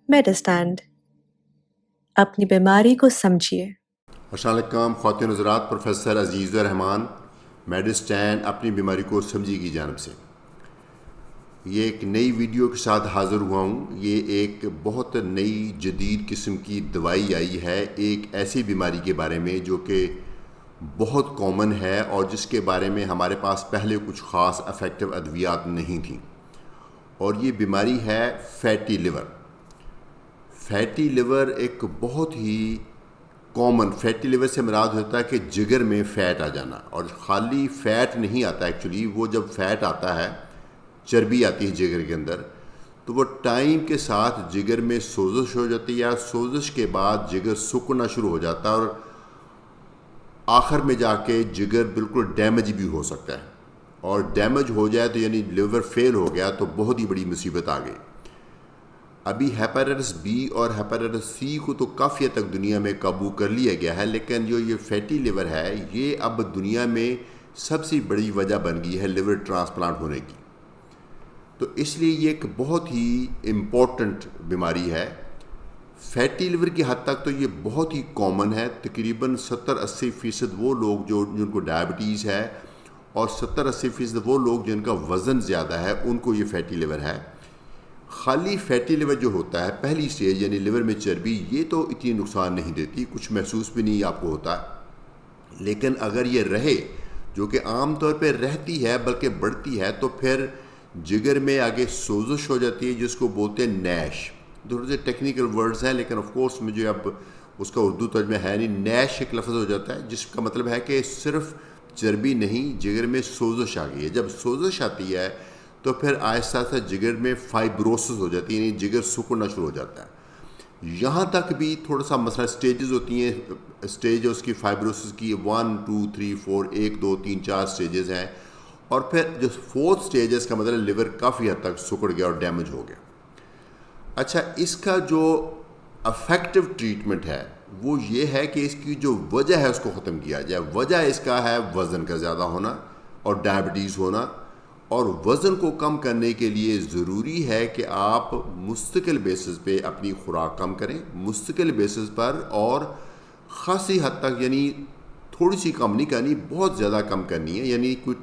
میڈسٹینڈ اپنی بیماری کو سمجھیے۔ السلام علیکم خواتین حضرات، پروفیسر عزیز الرحمان میڈسٹینڈ اپنی بیماری کو سمجھیے کی جانب سے یہ ایک نئی ویڈیو کے ساتھ حاضر ہوا ہوں۔ یہ ایک بہت نئی جدید قسم کی دوائی آئی ہے ایک ایسی بیماری کے بارے میں جو کہ بہت کامن ہے اور جس کے بارے میں ہمارے پاس پہلے کچھ خاص افیکٹو ادویات نہیں تھیں، اور یہ بیماری ہے فیٹی لیور۔ فیٹی لیور ایک بہت ہی کامن، فیٹی لیور سے مراد ہوتا ہے کہ جگر میں فیٹ آ جانا، اور خالی فیٹ نہیں آتا ایکچولی، وہ جب فیٹ آتا ہے، چربی آتی ہے جگر کے اندر، تو وہ ٹائم کے ساتھ جگر میں سوزش ہو جاتی ہے، سوزش کے بعد جگر سکڑنا شروع ہو جاتا ہے، اور آخر میں جا کے جگر بالکل ڈیمیج بھی ہو سکتا ہے، اور ڈیمیج ہو جائے تو یعنی لیور فیل ہو گیا تو بہت ہی بڑی مصیبت آ گئی۔ ابھی ہیپاٹائٹس بی اور ہیپاٹائٹس سی کو تو کافی حد تک دنیا میں قابو کر لیا گیا ہے، لیکن جو یہ فیٹی لیور ہے یہ اب دنیا میں سب سے بڑی وجہ بن گئی ہے لیور ٹرانسپلانٹ ہونے کی۔ تو اس لیے یہ ایک بہت ہی امپورٹنٹ بیماری ہے۔ فیٹی لیور کی حد تک تو یہ بہت ہی کامن ہے، تقریباً 70-80% وہ لوگ جن کو ڈائبٹیز ہے، اور 70-80% وہ لوگ جن کا وزن زیادہ ہے ان کو یہ فیٹی لیور ہے۔ خالی فیٹی لیور جو ہوتا ہے پہلی سٹیج یعنی لیور میں چربی، یہ تو اتنی نقصان نہیں دیتی، کچھ محسوس بھی نہیں آپ کو ہوتا، لیکن اگر یہ رہے، جو کہ عام طور پہ رہتی ہے بلکہ بڑھتی ہے، تو پھر جگر میں آگے سوزش ہو جاتی ہے جس کو بولتے ہیں نیش۔ تھوڑے سے ٹیکنیکل ورڈز ہیں لیکن آف کورس مجھے اب اس کا اردو ترجمہ ہے نہیں۔ نیش ایک لفظ ہو جاتا ہے جس کا مطلب ہے کہ صرف چربی نہیں، جگر میں سوزش آ گئی ہے۔ جب سوزش آتی ہے تو پھر آہستہ آہستہ جگر میں فائبروسس ہو جاتی ہے، یعنی جگر سکڑنا شروع ہو جاتا ہے۔ یہاں تک بھی تھوڑا سا مسئلہ، سٹیجز ہوتی ہیں، سٹیج اس کی فائبروسس کی 1 2 3 4 1 2 3 4 سٹیجز ہیں، اور پھر جو 4th سٹیج ہے اس کا مطلب لیور کافی حد تک سکڑ گیا اور ڈیمیج ہو گیا۔ اچھا، اس کا جو افیکٹو ٹریٹمنٹ ہے وہ یہ ہے کہ اس کی جو وجہ ہے اس کو ختم کیا جائے۔ وجہ اس کا ہے وزن کا زیادہ ہونا اور ڈائبٹیز ہونا، اور وزن کو کم کرنے کے لیے ضروری ہے کہ آپ مستقل بیسس پہ اپنی خوراک کم کریں، مستقل بیسس پر، اور خاصی حد تک، یعنی تھوڑی سی کم نہیں کرنی، بہت زیادہ کم کرنی ہے، یعنی کوئی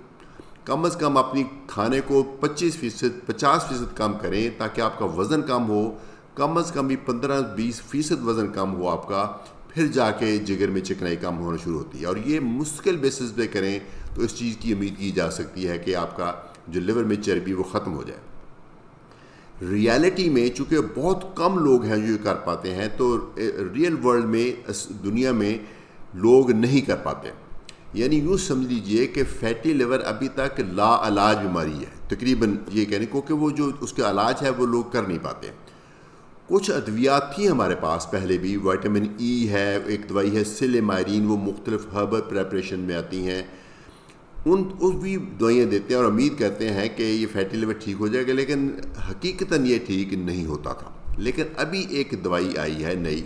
کم از کم اپنی کھانے کو 50% کم کریں تاکہ آپ کا وزن کم ہو، کم از کم بھی 15-20% وزن کم ہو آپ کا، پھر جا کے جگر میں چکنائی کم ہونا شروع ہوتی ہے، اور یہ مستقل بیسس پہ کریں تو اس چیز کی امید کی جا سکتی ہے کہ آپ کا جو لیور میں چربی وہ ختم ہو جائے۔ ریالٹی میں چونکہ بہت کم لوگ ہیں جو یہ کر پاتے ہیں، تو ریئل ورلڈ میں، دنیا میں لوگ نہیں کر پاتے، یعنی یوں سمجھ لیجئے کہ فیٹی لیور ابھی تک لا علاج بیماری ہے تقریباً، یہ کہنے کو کہ وہ جو اس کا علاج ہے وہ لوگ کر نہیں پاتے۔ کچھ ادویات تھیں ہمارے پاس پہلے بھی، وائٹامن ای ہے، ایک دوائی ہے سلیمائرین، وہ مختلف ہربل پریپریشن میں آتی ہیں، اس بھی دوائیاں دیتے ہیں اور امید کرتے ہیں کہ یہ فیٹی لیور ٹھیک ہو جائے گا، لیکن حقیقتاً یہ ٹھیک نہیں ہوتا تھا۔ لیکن ابھی ایک دوائی آئی ہے نئی،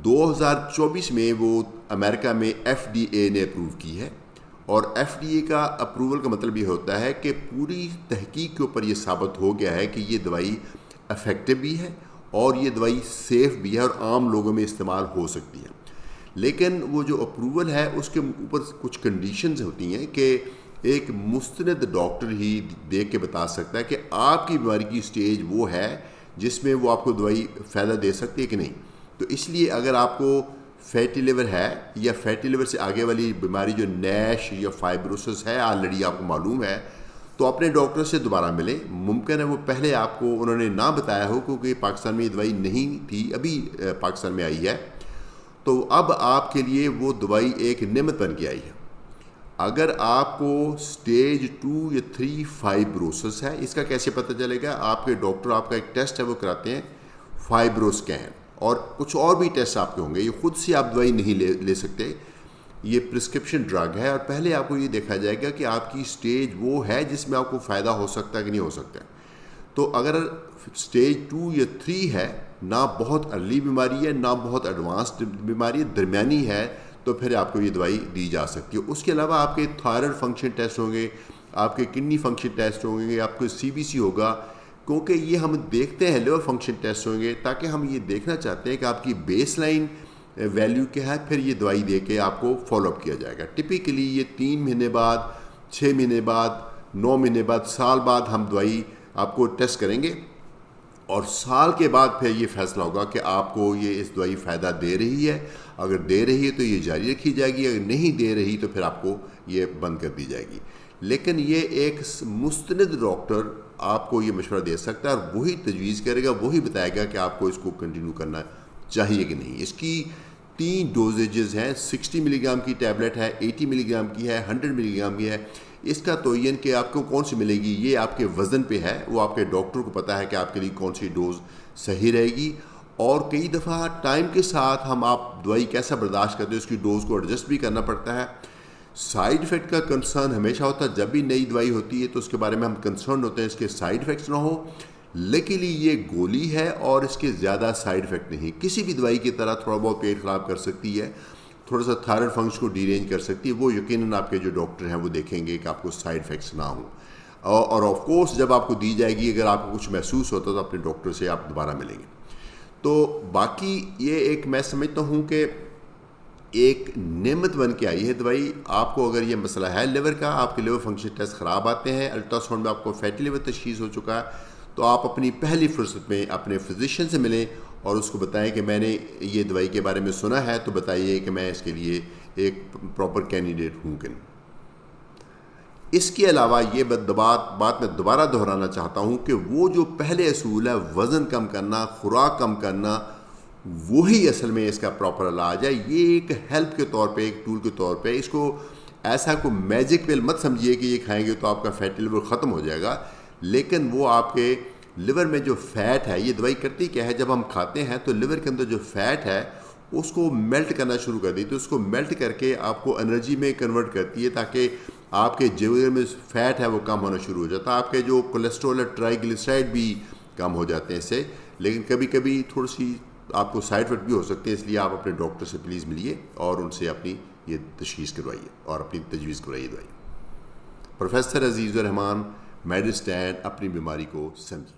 2024 میں، وہ امریکہ میں ایف ڈی اے نے اپروو کی ہے، اور ایف ڈی اے کا اپروول کا مطلب یہ ہوتا ہے کہ پوری تحقیق کے اوپر یہ ثابت ہو گیا ہے کہ یہ دوائی افیکٹو بھی ہے اور یہ دوائی سیف بھی ہے اور عام لوگوں میں استعمال ہو سکتی ہے۔ لیکن وہ جو اپروول ہے اس کے اوپر کچھ کنڈیشنز ہوتی ہیں کہ ایک مستند ڈاکٹر ہی دیکھ کے بتا سکتا ہے کہ آپ کی بیماری کی سٹیج وہ ہے جس میں وہ آپ کو دوائی فائدہ دے سکتی ہے کہ نہیں۔ تو اس لیے اگر آپ کو فیٹی لیور ہے یا فیٹی لیور سے آگے والی بیماری جو نیش یا فائبروسس ہے آلریڈی آپ کو معلوم ہے، تو اپنے ڈاکٹر سے دوبارہ ملیں۔ ممکن ہے وہ پہلے آپ کو انہوں نے نہ بتایا ہو کیونکہ پاکستان میں یہ دوائی نہیں تھی، ابھی پاکستان میں آئی ہے، تو اب آپ کے لیے وہ دوائی ایک نعمت بن کے آئی ہے۔ اگر آپ کو سٹیج 2 یا 3 فائبروسس ہے، اس کا کیسے پتہ چلے گا؟ آپ کے ڈاکٹر آپ کا ایک ٹیسٹ ہے وہ کراتے ہیں، فائبروسکین، اور کچھ اور بھی ٹیسٹ آپ کے ہوں گے، یہ خود سے آپ دوائی نہیں لے سکتے، یہ پرسکرپشن ڈرگ ہے، اور پہلے آپ کو یہ دیکھا جائے گا کہ آپ کی سٹیج وہ ہے جس میں آپ کو فائدہ ہو سکتا ہے کہ نہیں ہو سکتا ہے۔ تو اگر سٹیج 2 یا 3 ہے، نہ بہت ارلی بیماری ہے نہ بہت ایڈوانسڈ بیماری ہے، درمیانی ہے، تو پھر آپ کو یہ دوائی دی جا سکتی ہے۔ اس کے علاوہ آپ کے تھائرائڈ فنکشن ٹیسٹ ہوں گے، آپ کے کڈنی فنکشن ٹیسٹ ہوں گے، آپ کو سی بی سی ہوگا، کیونکہ یہ ہم دیکھتے ہیں لیور فنکشن ٹیسٹ ہوں گے تاکہ ہم یہ دیکھنا چاہتے ہیں کہ آپ کی بیس لائن ویلیو کیا ہے، پھر یہ دوائی دے کے آپ کو فالو اپ کیا جائے گا. ٹپیکلی یہ 3 مہینے بعد، 6 مہینے بعد، 9 مہینے بعد، سال بعد ہم دوائی آپ کو ٹیسٹ کریں گے، اور سال کے بعد پھر یہ فیصلہ ہوگا کہ آپ کو یہ اس دوائی فائدہ دے رہی ہے. اگر دے رہی ہے تو یہ جاری رکھی جائے گی، اگر نہیں دے رہی تو پھر آپ کو یہ بند کر دی جائے گی. لیکن یہ ایک مستند ڈاکٹر آپ کو یہ مشورہ دے سکتا ہے اور وہی تجویز کرے گا، وہی بتائے گا کہ آپ کو اس کو کنٹینیو کرنا چاہیے کہ نہیں. اس کی 3 ڈوزیجز ہیں. 60 ملی گرام کی ٹیبلٹ ہے، 80 ملی گرام کی ہے، 100 ملی گرام کی ہے. اس کا تعین کہ آپ کو کون سی ملے گی یہ آپ کے وزن پہ ہے، وہ آپ کے ڈاکٹر کو پتہ ہے کہ آپ کے لیے کون سی ڈوز صحیح رہے گی. اور کئی دفعہ ٹائم کے ساتھ ہم آپ دوائی کیسا برداشت کرتے ہیں اس کی ڈوز کو ایڈجسٹ بھی کرنا پڑتا ہے. سائیڈ افیکٹ کا کنسرن ہمیشہ ہوتا ہے، جب بھی نئی دوائی ہوتی ہے تو اس کے بارے میں ہم کنسرن ہوتے ہیں اس کے سائیڈ افیکٹس نہ ہو. لیکن یہ گولی ہے اور اس کے زیادہ سائیڈ افیکٹ نہیں. کسی بھی دوائی کی طرح تھوڑا بہت پیٹ خراب کر سکتی ہے، تھوڑا سا تھائرائڈ فنکشن کو ڈی رینج کر سکتی ہے، وہ یقیناً آپ کے جو ڈاکٹر ہیں وہ دیکھیں گے کہ آپ کو سائیڈ افیکٹس نہ ہوں. اور آف کورس جب آپ کو دی جائے گی اگر آپ کو کچھ محسوس ہوتا تو اپنے ڈاکٹر سے آپ دوبارہ ملیں گے. تو باقی یہ ایک میں سمجھتا ہوں کہ ایک نعمت بن کے آئی ہے دوائی. آپ کو اگر یہ مسئلہ ہے لیور کا، آپ کے لیور فنکشن ٹیسٹ خراب آتے ہیں، الٹرا ساؤنڈ میں آپ کو فیٹی لیور تشخیص ہو چکا ہے، تو آپ اپنی پہلی فرصت میں اپنے فزیشین سے ملیں اور اس کو بتائیں کہ میں نے یہ دوائی کے بارے میں سنا ہے، تو بتائیے کہ میں اس کے لیے ایک پراپر کینڈیڈیٹ ہوں کہ نہیں. اس کے علاوہ یہ بات میں دوبارہ دہرانا چاہتا ہوں کہ وہ جو پہلے اصول ہے وزن کم کرنا، خوراک کم کرنا، وہی اصل میں اس کا پراپر علاج ہے. یہ ایک ہیلپ کے طور پہ، ایک ٹول کے طور پہ، اس کو ایسا کوئی میجک پل مت سمجھیے کہ یہ کھائیں گے تو آپ کا فیٹی لیور ختم ہو جائے گا. لیکن وہ آپ کے لیور میں جو فیٹ ہے، یہ دوائی کرتی کیا ہے، جب ہم کھاتے ہیں تو لیور کے اندر جو فیٹ ہے اس کو میلٹ کرنا شروع کر دیتی ہے. اس کو میلٹ کر کے آپ کو انرجی میں کنورٹ کرتی ہے تاکہ آپ کے جگر میں فیٹ ہے وہ کم ہونا شروع ہو جاتا ہے. آپ کے جو کولیسٹرول ہے، ٹرائی گلیسرائڈ بھی کم ہو جاتے ہیں اس سے. لیکن کبھی کبھی تھوڑی سی آپ کو سائیڈ افیکٹ بھی ہو سکتے ہیں، اس لیے آپ اپنے ڈاکٹر سے پلیز ملیے اور ان سے اپنی یہ تشخیص کروائیے اور اپنی تجویز کروائیے دوائی. پروفیسر عزیز الرحمان، میڈسٹین، اپنی بیماری کو سمجھیے.